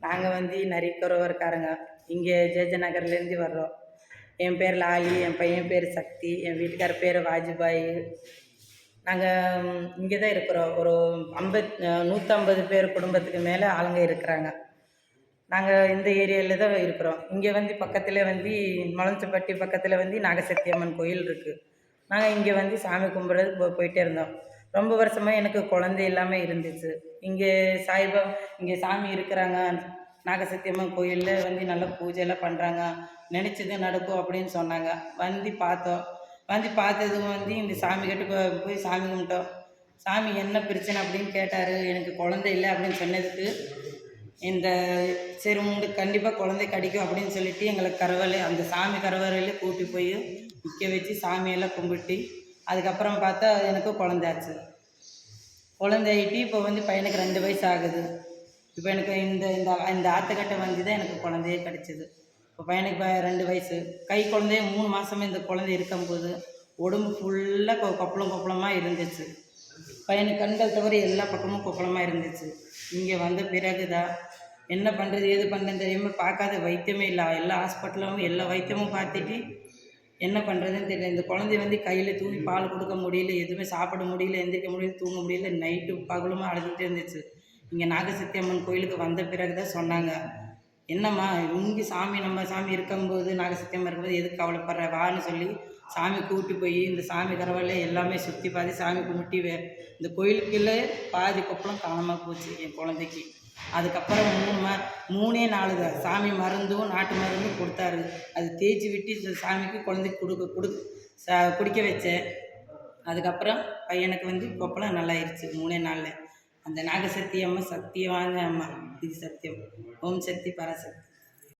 நாங்கள் வந்து நரிக்குறவர்காரங்க. இங்கே ஜேஜே நகர்லேருந்து வர்றோம். என் பேர் லாலி, என் பையன் பேர் சக்தி, என் வீட்டுக்கார பேர் வாஜ்பாய். நாங்கள் இங்கே தான் இருக்கிறோம். ஒரு 150 பேர் குடும்பத்துக்கு மேலே ஆளுங்க இருக்கிறாங்க. நாங்கள் இந்த ஏரியாவில் தான் இருக்கிறோம். இங்கே வந்து பக்கத்தில் வந்து மலஞ்சப்பட்டி பக்கத்தில் வந்து நாகசக்தி அம்மன் கோயில் இருக்குது. நாங்கள் இங்கே வந்து சாமி கும்பிட்றது போயிட்டே இருந்தோம். ரொம்ப வருஷமாக எனக்கு குழந்தை இல்லாமல் இருந்துச்சு. இங்கே சாய்பாபா இங்கே சாமி இருக்கிறாங்க. நாகசக்தி அம்மன் கோயிலில் வந்து நல்லா பூஜையெல்லாம் பண்ணுறாங்க, நினச்சது நடக்கும் அப்படின்னு சொன்னாங்க. வந்து பார்த்தோம். வந்து பார்த்ததும் வந்து இந்த சாமி கிட்ட போய் சாமி கும்பிட்டோம். சாமி என்ன பிரச்சனை அப்படின்னு கேட்டார். எனக்கு குழந்தை இல்லை அப்படின்னு சொன்னதுக்கு இந்த சரி உங்களுக்கு கண்டிப்பாக குழந்தை கிடைக்கும் அப்படின்னு சொல்லிட்டு எங்களை கரவலை அந்த சாமி கரவறையில் கூட்டி போய் நிற்க வச்சு சாமியெல்லாம் கும்பிட்டு அதுக்கப்புறம் பார்த்தா எனக்கு குழந்தாச்சு. குழந்தையிட்டு இப்போ வந்து பையனுக்கு 2 வயசு ஆகுது. இப்போ எனக்கு இந்த இந்த இந்த ஆத்துக்கட்டை வந்து தான் எனக்கு குழந்தையே கிடச்சிது. இப்போ பையனுக்கு 2 வயசு. கை குழந்தைய 3 மாதமே இந்த குழந்தை இருக்கும்போது உடம்பு ஃபுல்லாக கொப்பளமாக இருந்துச்சு. பையனுக்கு கண்கள் தவிர எல்லா பக்கமும் கொப்பளமாக இருந்துச்சு. இங்கே வந்த பிறகு தான் என்ன பண்ணுறது ஏது பண்ணுறதுன்னு தெரியாமல் பார்க்காத வைத்தியமே இல்லை. எல்லா ஹாஸ்பிட்டலும் எல்லா வைத்தியமும் பார்த்துட்டு என்ன பண்ணுறதுன்னு தெரியல. இந்த குழந்தைய வந்து கையில் தூக்கி பால் கொடுக்க முடியல, எதுவுமே சாப்பிட முடியல, எந்திரிக்க முடியல, தூங்க முடியல. நைட்டு பகலுமா அழுதுகிட்டே இருந்துச்சு. இங்கே நாகசக்தி அம்மன் கோயிலுக்கு வந்த பிறகு தான் சொன்னாங்க, என்னம்மா இங்கே சாமி நம்ம சாமி இருக்கும்போது நாகசக்தி அம்மன் இருக்கும்போது எதுக்கு கவலைப்படுற வான்னு சொல்லி சாமி கூட்டி போய் இந்த சாமி கரவலை எல்லாமே சுற்றி பாதி சாமி கும்பிட்டு இந்த கோயிலுக்குள்ளே பாதி கொப்பளம் காணாமல் போச்சு என் குழந்தைக்கு. அதுக்கப்புறம் 3 நாள் தான் சாமி மருந்தும் நாட்டு மருந்தும் கொடுத்தாரு. அது தேய்ச்சி விட்டு சாமிக்கு குழந்தைக்கு குடிக்க வச்சேன். அதுக்கப்புறம் பையனுக்கு வந்து கொப்பளம் நல்லாயிருச்சு 3 நாளில். அந்த நாகசக்தி அம்மா சத்தியமான அம்மா. இது சத்தியம். ஓம் சக்தி பராசக்தி.